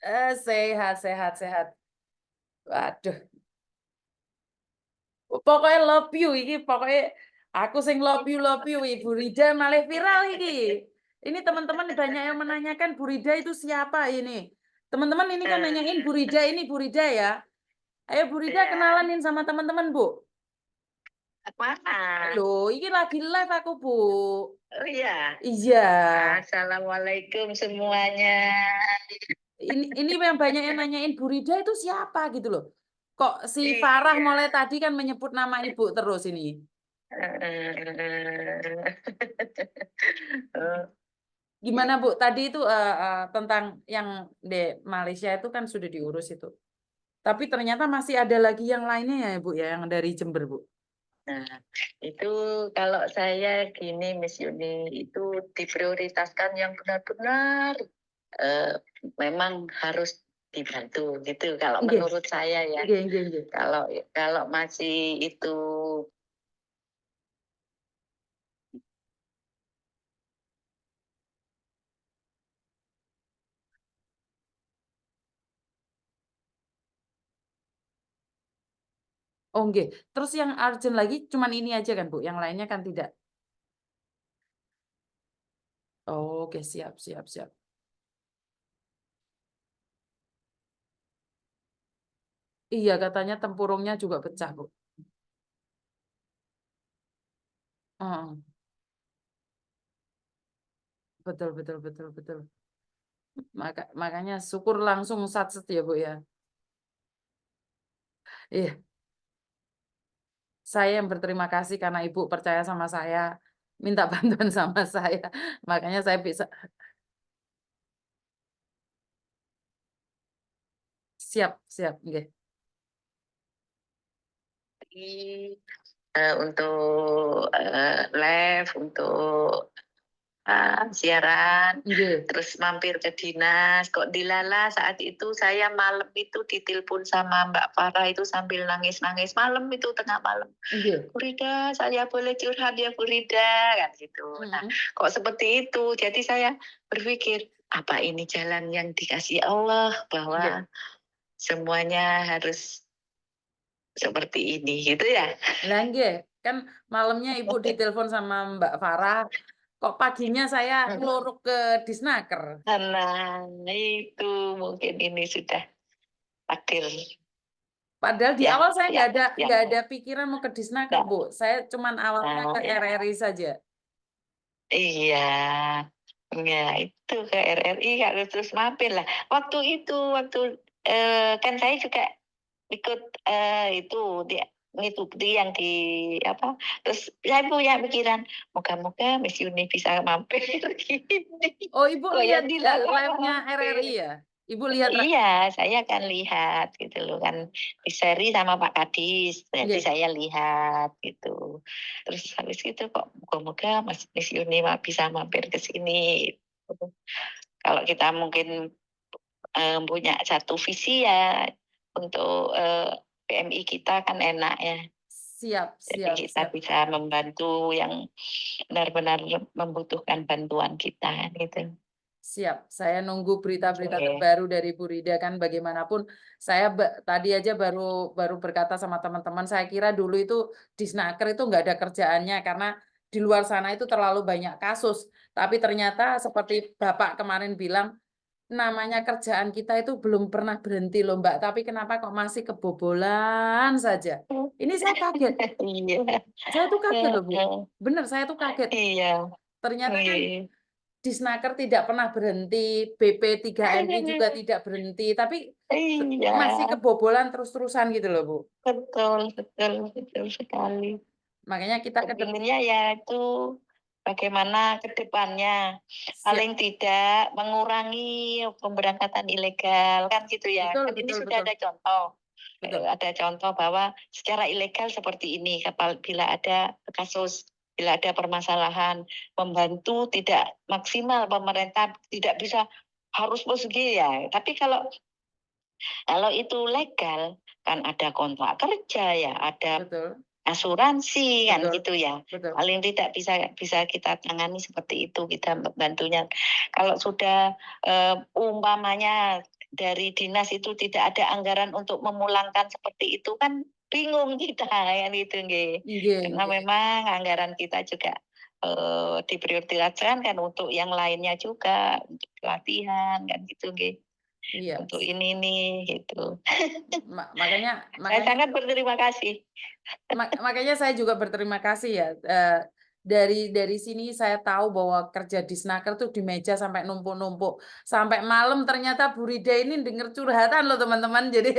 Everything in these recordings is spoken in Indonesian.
Sehat sehat sehat. Waduh, pokoknya love you iki, pokoknya aku sing love you, Ibu Rida malah viral iki. Ini teman-teman banyak yang menanyakan Bu Rida itu siapa ini. Teman-teman ini kan nanyain Bu Rida ini Bu Rida ya. Ayo Bu Rida Ya, kenalanin sama teman-teman, Bu. mana? Loh, ini lagi live aku, Bu. Oh iya. Iya. Assalamualaikum semuanya. Ini yang banyak yang nanyain Bu Rida itu siapa gitu loh. Kok si Farah Iya. mulai tadi kan menyebut nama Ibu terus ini. Oh, Gimana Bu? Tadi itu tentang yang di Malaysia itu kan sudah diurus itu. Tapi ternyata masih ada lagi yang lainnya ya Bu ya, yang dari Jember Bu. Nah, itu kalau saya gini, Miss Yuni, itu diprioritaskan yang benar-benar eh, memang harus dibantu gitu. Kalau Nggih, menurut saya ya, nggih, nggih, nggih. kalau kalau masih itu. Oh nggih. Terus yang urgent lagi cuman ini aja kan Bu, yang lainnya kan tidak. Oh, oke, siap, siap, siap. Iya, katanya tempurungnya juga pecah Bu. Heeh. Betul, betul, betul, betul. Makanya syukur langsung satset ya Bu ya. Iya, saya yang berterima kasih karena Ibu percaya sama saya, minta bantuan sama saya. Makanya saya bisa siap, siap, nggih. Untuk live, untuk siaran, Nggih, terus mampir ke dinas. Kok dilala saat itu saya malam itu ditelepon sama Mbak Farah itu sambil nangis-nangis malam itu tengah malam. nggih. Bu Rida, saya boleh curhat ya Bu Rida kan gitu. Nah, Mhm. kok seperti itu? Jadi saya berpikir apa ini jalan yang dikasih Allah Nggih. bahwa semuanya harus seperti ini gitu ya. Lah nggih, kan malamnya Ibu ditelepon sama Mbak Farah, kok paginya saya ngluruk ke Disnaker. Nah, itu mungkin ini sudah takdir. Padahal di Ya, awal saya ya, ya. nggak ada pikiran mau ke Disnaker, Ya. Bu. Saya cuman awalnya ke Ya. RRI saja. Iya. Ya, itu ke RRI harus terus mampir lah. Waktu kan saya juga ikut itu dia ngikuti yang di apa. Terus saya punya pikiran, moga-moga Miss Yuni bisa mampir gini. Oh, Ibu Kok yang lihat dilarang live-nya RRI mampir. ya? Ibu lihat Iya, saya akan lihat gitu loh kan di-share sama Pak Kadis, jadi nggih. saya lihat gitu. Terus habis itu kok moga-moga Miss Yuni bisa mampir ke sini. Kalau kita mungkin punya satu visi ya untuk PMI kita kan enak ya. Siap, Jadi siap, kita siap. bisa membantu yang benar-benar membutuhkan bantuan kita gitu. Siap, saya nunggu berita-berita Oke. terbaru dari Bu Rida kan bagaimanapun saya tadi aja baru baru berkata sama teman-teman saya kira dulu itu di Snaker itu nggak ada kerjaannya karena di luar sana itu terlalu banyak kasus. Tapi ternyata seperti Bapak kemarin bilang namanya kerjaan kita itu belum pernah berhenti loh Mbak, tapi kenapa kok masih kebobolan saja. Ini saya kaget. Iya. Saya tuh kaget loh Bu. Heeh. Bener saya tuh kaget. Iya. Ternyata kan Iya. Disnaker tidak pernah berhenti, BP3MI juga tidak berhenti, tapi Iya, masih kebobolan terus-terusan gitu loh, Bu. betul betul betul sekali. Makanya kita ke Kepinginnya ya itu bagaimana ke depannya, siap. paling tidak mengurangi pemberangkatan ilegal, kan gitu ya. Betul, Kan ini betul, sudah betul. Betul. ada contoh bahwa secara ilegal seperti ini, bila ada kasus, bila ada permasalahan, membantu tidak maksimal, pemerintah tidak bisa harus persegi ya. Tapi kalau itu legal, kan ada kontrak kerja ya, ada Betul. asuransi kan Betul. gitu ya. Betul. Paling tidak bisa bisa kita tangani seperti itu, kita bantunya. Kalau sudah umpamanya dari dinas itu tidak ada anggaran untuk memulangkan seperti itu kan bingung kita kan gitu nggih. Nggih Karena nggih. memang anggaran kita juga diprioritaskan kan untuk yang lainnya juga, untuk pelatihan kan gitu nggih. Iya, Untuk ini nih gitu. makanya Saya makanya sangat berterima kasih. makanya saya juga berterima kasih ya, dari sini saya tahu bahwa kerja di Snaker tuh di meja sampai numpuk-numpuk, sampai malam ternyata Bu Rida ini denger curhatan loh teman-teman. Jadi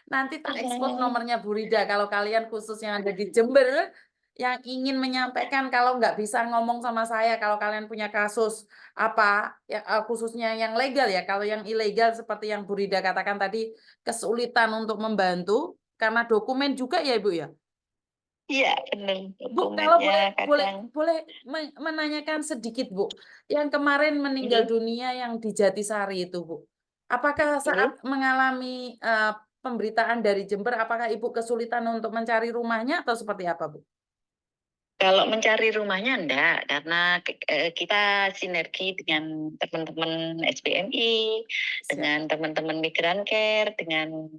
nanti tak expose nomornya Bu Rida kalau kalian khusus yang ada di Jember, yang ingin menyampaikan kalau nggak bisa ngomong sama saya, kalau kalian punya kasus apa, ya, khususnya yang legal ya, kalau yang ilegal seperti yang Bu Rida katakan tadi, kesulitan untuk membantu, karena dokumen juga ya Ibu ya? Iya benar Bu, kalau dokumennya boleh boleh kadang boleh menanyakan sedikit, Bu. Yang kemarin meninggal ini dunia yang di Jatisari itu, Bu. Apakah ini saat mengalami, pemberitaan dari Jember, apakah Ibu kesulitan untuk mencari rumahnya atau seperti apa, Bu? kalau mencari rumahnya enggak, karena kita sinergi dengan teman-teman SBMI, Siap. dengan teman-teman Migran Care, dengan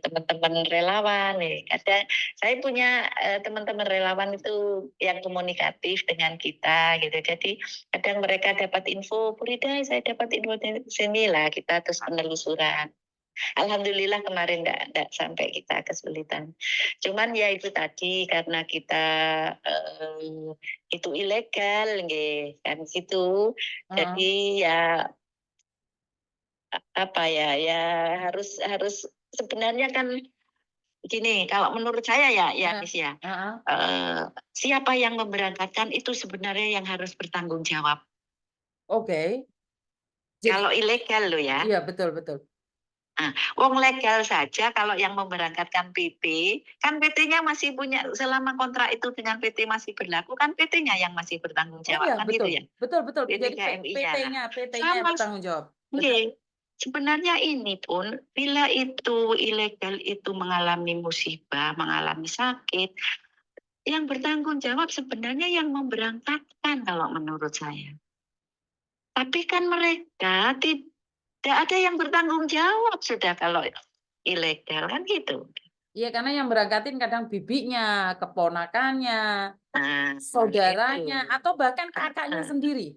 teman-teman relawan. Ada, saya punya teman-teman relawan itu yang komunikatif dengan kita gitu. Jadi kadang mereka dapat info, Bu Rida, saya dapat info dari sini lah, kita terus penelusuran. Alhamdulillah kemarin enggak sampai kita kesulitan. Cuman ya itu tadi karena kita itu ilegal nggih kan gitu. Heeh, Jadi ya apa ya, ya harus harus sebenarnya kan gini, kalau menurut saya ya heeh, Miss ya, heeh, siapa yang memberangkatkan itu sebenarnya yang harus bertanggung jawab. oke. Jadi Kalau ilegal loh ya. iya, betul betul. Nah, wong legal saja kalau yang memberangkatkan PT, kan PT-nya masih punya selama kontrak itu dengan PT masih berlaku, kan PT-nya yang masih bertanggung Oh jawab, iya, kan gitu betul. ya? Betul betul. Jadi P3MI-nya. Nah, PT-nya yang sama bertanggung jawab. Betul. nggih, sebenarnya ini pun bila itu ilegal itu mengalami musibah, mengalami sakit, yang bertanggung jawab sebenarnya yang memberangkatkan kalau menurut saya. Tapi kan mereka tidak ada yang bertanggung jawab sudah kalau ilegal kan gitu. Iya, karena yang berangkatin kadang bibinya, keponakannya, Nah, itu. saudaranya, atau bahkan kakaknya Heeh. sendiri.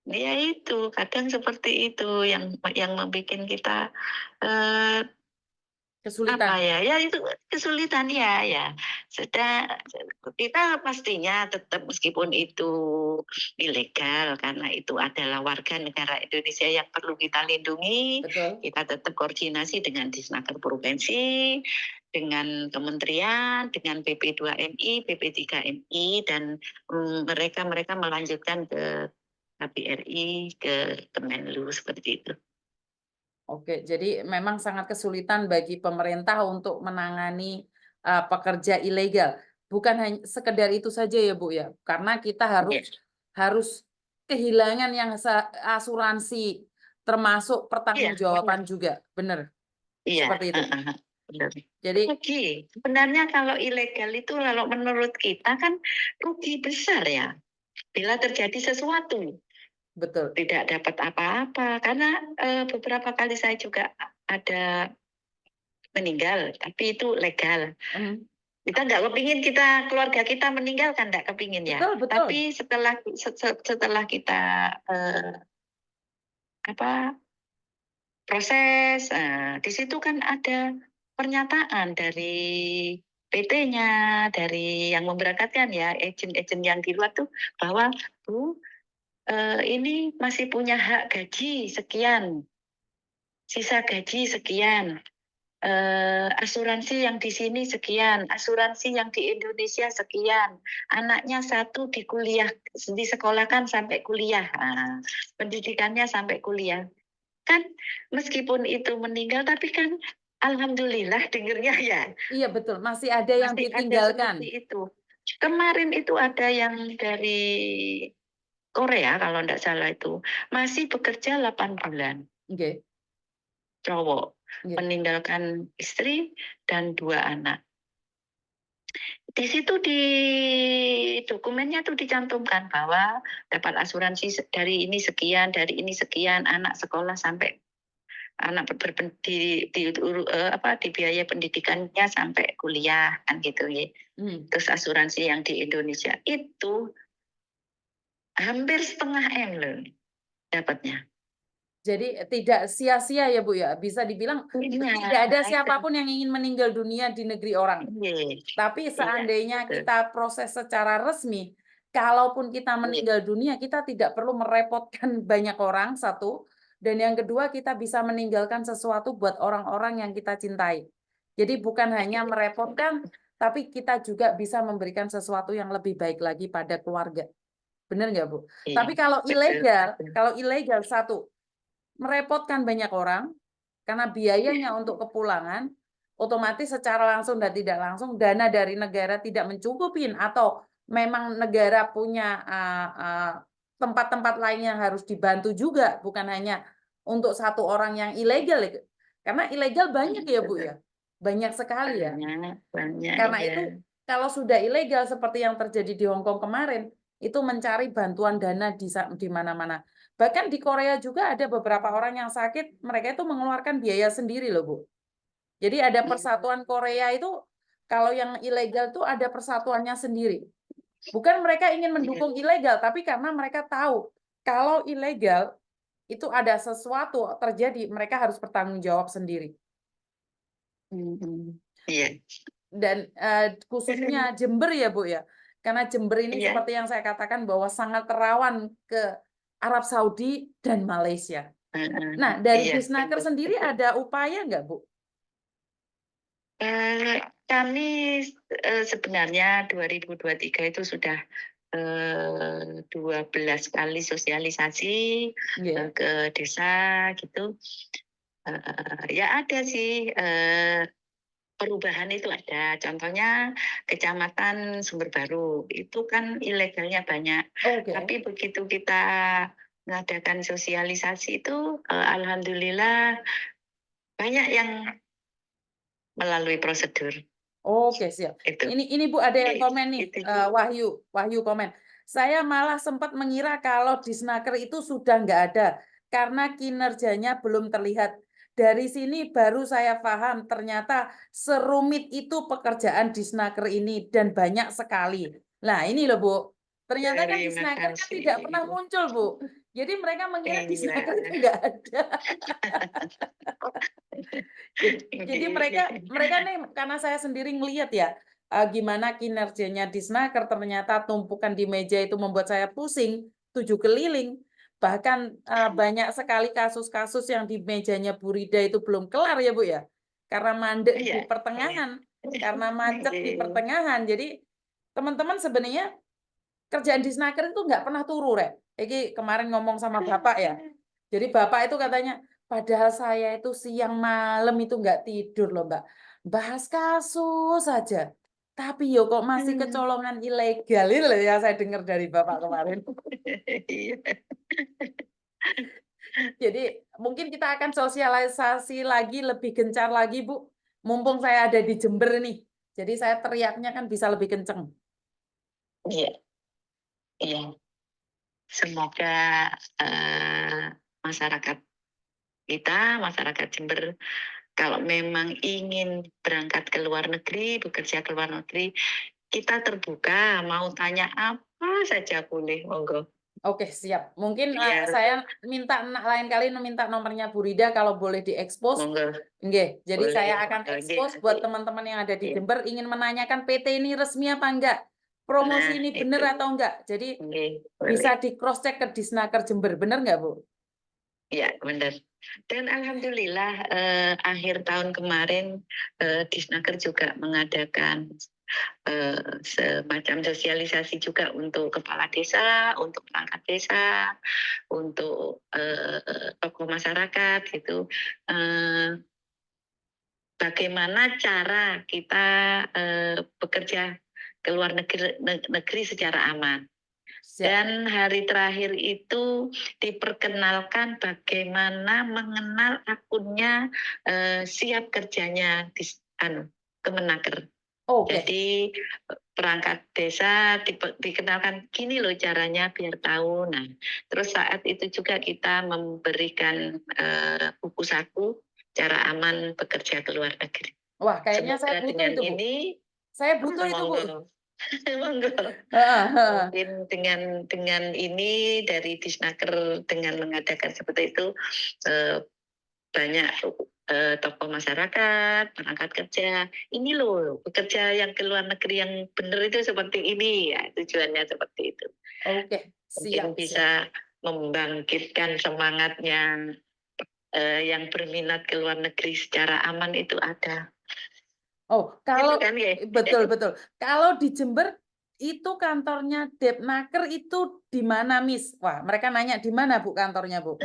Ya itu, kadang seperti itu yang membuat kita eh, apa Kesulitan. ya? Ya itu kesulitan ya, ya. Sudah kita pastinya tetap meskipun itu ilegal karena itu adalah warga negara Indonesia yang perlu kita lindungi, Betul. kita tetap koordinasi dengan Disnaker Provinsi, dengan kementerian, dengan PP2MI, PP3MI dan mereka melanjutkan ke KBRI, ke Kemenlu seperti itu. Oke, jadi memang sangat kesulitan bagi pemerintah untuk menangani pekerja ilegal. Bukan hanya sekedar itu saja ya, Bu ya. Karena kita Iya, harus kehilangan yang asuransi termasuk iya, benar. pertanggungjawaban juga. Benar, Iya, seperti itu. heeh, benar. Jadi Rugi. Sebenarnya kalau ilegal itu kalau menurut kita kan rugi besar ya. Bila terjadi sesuatu, betul. tidak dapat apa-apa. Karena beberapa kali saya juga ada meninggal, tapi itu legal. Mhm. Kita nggak kepingin keluarga kita meninggal kan nggak kepingin ya. Betul betul. Tapi setelah kita apa proses, di situ kan ada pernyataan dari PT-nya, dari yang memberangkatkan ya, agen-agen yang di luar tuh bahwa, "Bu, ini masih punya hak gaji sekian, sisa gaji sekian, asuransi yang di sini sekian, asuransi yang di Indonesia sekian, anaknya satu disekolahkan sampai kuliah, pendidikannya sampai kuliah." Kan meskipun itu meninggal tapi kan alhamdulillah dengernya ya Iya betul, masih ada yang masih ada ditinggalkan. seperti itu. Kemarin itu ada yang dari Korea kalau enggak salah itu, masih bekerja 8 bulan, Oke, cowok, oke. meninggalkan istri dan 2 anak. Di situ di dokumennya tuh dicantumkan bahwa dapat asuransi dari ini sekian, dari ini sekian, anak sekolah sampai anak di biaya pendidikannya sampai kuliah kan gitu ya. Terus asuransi yang di Indonesia itu hampir setengah M loh dapatnya. Jadi tidak sia-sia ya Bu ya, bisa dibilang tidak ada siapapun yang ingin meninggal dunia di negeri orang. Tapi seandainya kita proses secara resmi, kalaupun kita meninggal dunia, kita tidak perlu merepotkan banyak orang, satu. Dan yang kedua, kita bisa meninggalkan sesuatu buat orang-orang yang kita cintai. Jadi bukan hanya merepotkan, tapi kita juga bisa memberikan sesuatu yang lebih baik lagi pada keluarga. Benar nggak, Bu? Tapi kalau ilegal, satu, merepotkan banyak orang, karena biayanya untuk kepulangan, otomatis secara langsung dan tidak langsung dana dari negara tidak mencukupin, atau memang negara punya tempat-tempat lain yang harus dibantu juga, bukan hanya untuk satu orang yang ilegal. Karena ilegal banyak ya Bu ya, banyak sekali ya. Banyak, Karena iya. itu kalau sudah ilegal seperti yang terjadi di Hong Kong kemarin, itu mencari bantuan dana di mana-mana. Bahkan di Korea juga ada beberapa orang yang sakit, mereka itu mengeluarkan biaya sendiri loh, Bu. Jadi ada persatuan Korea itu, kalau yang ilegal tuh ada persatuannya sendiri. Bukan mereka ingin mendukung ilegal, tapi karena mereka tahu kalau ilegal itu ada sesuatu terjadi, mereka harus bertanggung jawab sendiri. Iya. Dan khususnya Jember ya Bu ya, karena Jember ini Iya. seperti yang saya katakan bahwa sangat rawan ke Arab Saudi dan Malaysia. Nah, dari Iya. Disnaker sendiri ada upaya nggak Bu? Kami sebenarnya 2023 itu sudah 12 kali sosialisasi ke desa gitu. Ya ada sih perubahan itu ada. Contohnya Kecamatan Sumber Baru itu kan ilegalnya banyak. Tapi begitu kita mengadakan sosialisasi itu alhamdulillah banyak yang melalui prosedur. Oke, siap. Itu. Ini Bu ada yang komen nih, Wahyu komen. Saya malah sempat mengira kalau Disnaker itu sudah nggak ada karena kinerjanya belum terlihat. Dari sini baru saya paham ternyata serumit itu pekerjaan Disnaker ini dan banyak sekali. Nah ini loh Bu, ternyata kan Disnaker kan tidak pernah muncul Bu. Jadi mereka mengira Disnaker itu nggak ada. Jadi mereka nih, karena saya sendiri ngelihat ya, gimana kinerjanya Disnaker, ternyata tumpukan di meja itu membuat saya pusing 7 keliling. Bahkan banyak sekali kasus-kasus yang di mejanya Bu Rida itu belum kelar ya Bu ya, karena mandek di pertengahan, karena macet di pertengahan. Jadi teman-teman sebenarnya kerjaan Disnaker itu nggak pernah turu, Rek. Iki kemarin ngomong sama Bapak ya. Jadi Bapak itu katanya, padahal saya itu siang malam itu nggak tidur loh, Mbak. Bahas kasus saja. Tapi yo kok masih kecolongan ilegal. Itu loh yang saya dengar dari Bapak kemarin. Jadi mungkin kita akan sosialisasi lagi lebih gencar lagi, Bu. Mumpung saya ada di Jember nih. Jadi saya teriaknya kan bisa lebih kenceng. Iya. Iya. Semoga masyarakat kita, masyarakat Jember, kalau memang ingin berangkat ke luar negeri, bekerja ke luar negeri, kita terbuka, mau tanya apa saja boleh, monggo. Oke, siap. Mungkin saya minta lain kali minta nomornya Bu Rida kalau boleh diekspos. Nggih, jadi Boleh. saya akan ekspos buat teman-teman yang ada di Jember ingin menanyakan PT ini resmi apa enggak, promosi ini benar atau enggak. Jadi bisa di cross check ke Disnaker Jember, benar enggak Bu? Iya, benar. Dan alhamdulillah akhir tahun kemarin Disnaker juga mengadakan semacam sosialisasi juga untuk kepala desa, untuk perangkat desa, untuk tokoh masyarakat gitu. Bagaimana cara kita bekerja ke luar negeri secara aman. Dan hari terakhir itu diperkenalkan bagaimana mengenal akunnya siap kerjanya di Kemenaker. Oke. Jadi perangkat desa dikenalkan gini loh caranya biar tahu. Nah, terus saat itu juga kita memberikan buku saku cara aman bekerja ke luar negeri. Wah, kayaknya saya Semoga butuh dengan itu, Bu. ini Saya butuh itu, Bu. monggo monggo. Heeh, heeh. Mungkin dengan ini dari Disnaker dengan mengadakan seperti itu banyak tokoh masyarakat, perangkat kerja. Ini loh, bekerja yang ke luar negeri yang benar itu seperti ini ya, tujuannya seperti itu. Oke, Mungkin siap, siap. bisa membangkitkan semangatnya yang berminat ke luar negeri secara aman itu ada. Oh, Gitu kalau kan ya? betul, betul. Kalau di Jember itu kantornya Depnaker itu di mana, Miss? Wah, mereka nanya di mana, Bu, kantornya, Bu?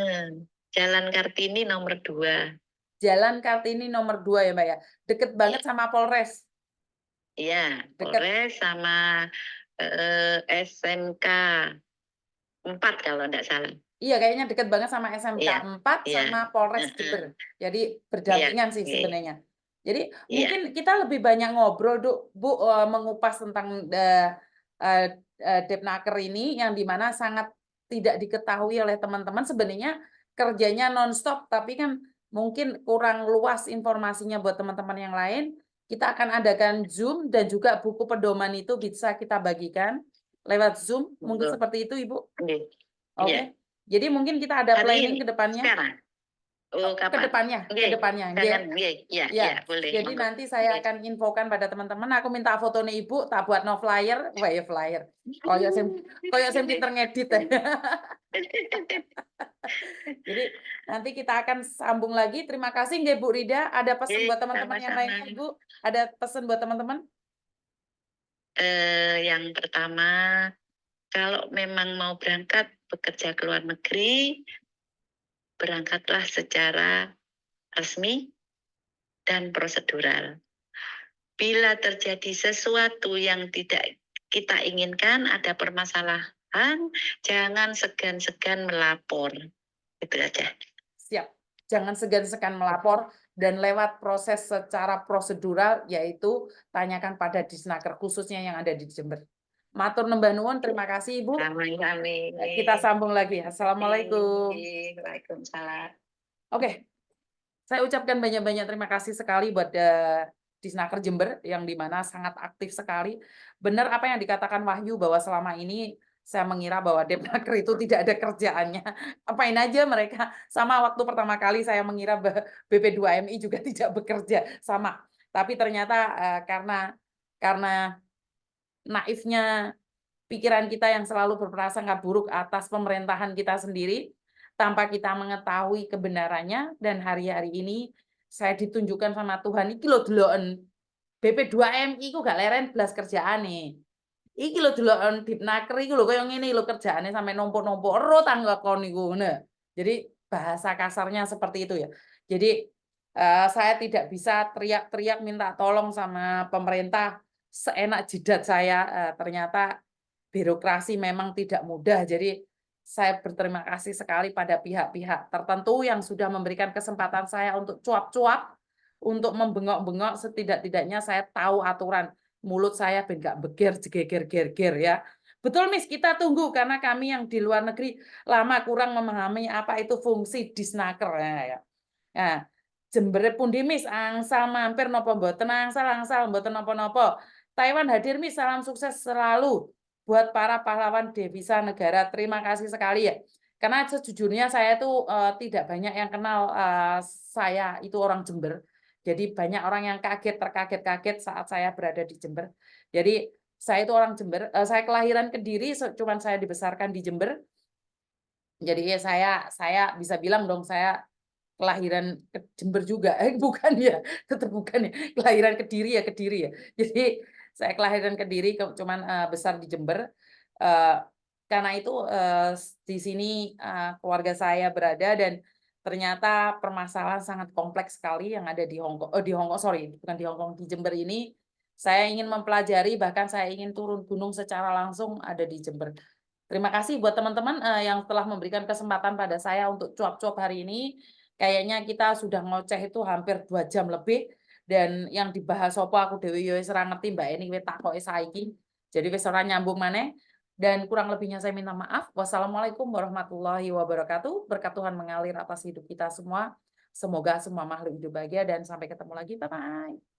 Jalan Kartini nomor 2. Jalan Kartini nomor 2 ya, Mbak ya. Deket banget Iya, sama Polres. iya, Deket. Polres sama SMK 4 kalau enggak salah. Iya, kayaknya deket banget sama SMK Iya, 4 iya, sama Polres heeh, Jember. Jadi iya, berdampingan sih iya, sebenarnya. Jadi iya, mungkin kita lebih banyak ngobrol, Bu, mengupas tentang Depnaker ini yang di mana sangat tidak diketahui oleh teman-teman. Sebenarnya kerjanya nonstop, tapi kan mungkin kurang luas informasinya buat teman-teman yang lain. Kita akan adakan Zoom dan juga buku pedoman itu bisa kita bagikan lewat Zoom. Mungkin monggo. seperti itu, Ibu. Nggih, iya. Oke. Jadi mungkin kita ada Hari planning ini? ke depannya. Sekarang? Oh, Ke kapan? depannya, ke Nggih, depannya. jangan nggih, iya, iya, Ya, boleh, jadi monggo. nanti saya Nggih. akan infokan pada teman-teman, aku minta fotonya Ibu, tak buat no flyer. Wah, ya flyer. Koyo sing pinter ngedit ya. Jadi nanti kita akan sambung lagi. Terima kasih nggih Bu Rida. Ada pesan Nggih, buat teman-teman yang sama-sama. lainnya, Ibu? Ada pesan buat teman-teman? Yang pertama, kalau memang mau berangkat bekerja ke luar negeri, berangkatlah secara resmi dan prosedural. Bila terjadi sesuatu yang tidak kita inginkan, ada permasalahan, jangan segan-segan melapor. Itu aja. Siap. Jangan segan-segan melapor dan lewat proses secara prosedural, yaitu tanyakan pada Disnaker khususnya yang ada di Jember. Matur nembah nuwun, terima kasih Ibu. Sami-sami. Kita sambung lagi. Assalamualaikum. Waalaikumsalam. Oke, saya ucapkan banyak-banyak terima kasih sekali buat Disnaker Jember yang di mana sangat aktif sekali. Benar apa yang dikatakan Wahyu bahwa selama ini saya mengira bahwa Depnaker itu tidak ada kerjaannya. Apain aja mereka. Sama waktu pertama kali saya mengira BP2MI juga tidak bekerja, sama. Tapi ternyata karena naifnya pikiran kita yang selalu berprasangka buruk atas pemerintahan kita sendiri, tanpa kita mengetahui kebenarannya, dan hari-hari ini saya ditunjukkan sama Tuhan, iki lho deloken BP2MI ku gak leren blas kerjaane. Iki lho deloken Dipnaker iku lho kaya ngene lho kerjaane sampai numpuk-numpuk ero tangga kon niku, ngono. Jadi bahasa kasarnya seperti itu ya. Jadi saya tidak bisa teriak-teriak minta tolong sama pemerintah seenak jidat saya, ternyata birokrasi memang tidak mudah. Jadi saya berterima kasih sekali pada pihak-pihak tertentu yang sudah memberikan kesempatan saya untuk cuap-cuap, untuk membengok-bengok, setidak-tidaknya saya tahu aturan. Mulut saya ben gak beger, jegeger-gerger ya. Betul, Miss, kita tunggu karena kami yang di luar negeri lama kurang memahami apa itu fungsi Disnaker ya. Nah, Jembere pundi Miss, angsal mampir napa mboten? Angsal mboten napa-napa. Taiwan hadir Miss, salam sukses selalu buat para pahlawan devisa negara. Terima kasih sekali ya. Karena sejujurnya saya tuh tidak banyak yang kenal saya itu orang Jember. Jadi banyak orang yang terkaget-kaget saat saya berada di Jember. Jadi saya itu orang Jember, saya kelahiran Kediri, cuman saya dibesarkan di Jember. Jadi ya saya bisa bilang dong saya kelahiran Jember juga, bukan ya, tetap bukan ya, kelahiran Kediri ya Kediri ya. Jadi saya kelahiran Kediri, cuman besar di Jember. Eee, karena itu, di sini, keluarga saya berada dan ternyata permasalahan sangat kompleks sekali yang ada di Hongkong, di Hongkong, sorry, bukan di Hongkong, di Jember ini. Saya ingin mempelajari, bahkan saya ingin turun gunung secara langsung ada di Jember. Terima kasih buat teman-teman, yang telah memberikan kesempatan pada saya untuk cuap-cuap hari ini. Kayaknya kita sudah ngoceh itu hampir 2 jam lebih, dan yang dibahas apa aku dhewe ya wis ora ngerti Mbak Eni kowe takoke saiki. Jadi wis ora nyambung maneh dan kurang lebihnya saya minta maaf. Wassalamualaikum warahmatullahi wabarakatuh. Berkat Tuhan mengalir atas hidup kita semua. Semoga semua makhluk hidup bahagia dan sampai ketemu lagi. Bye bye.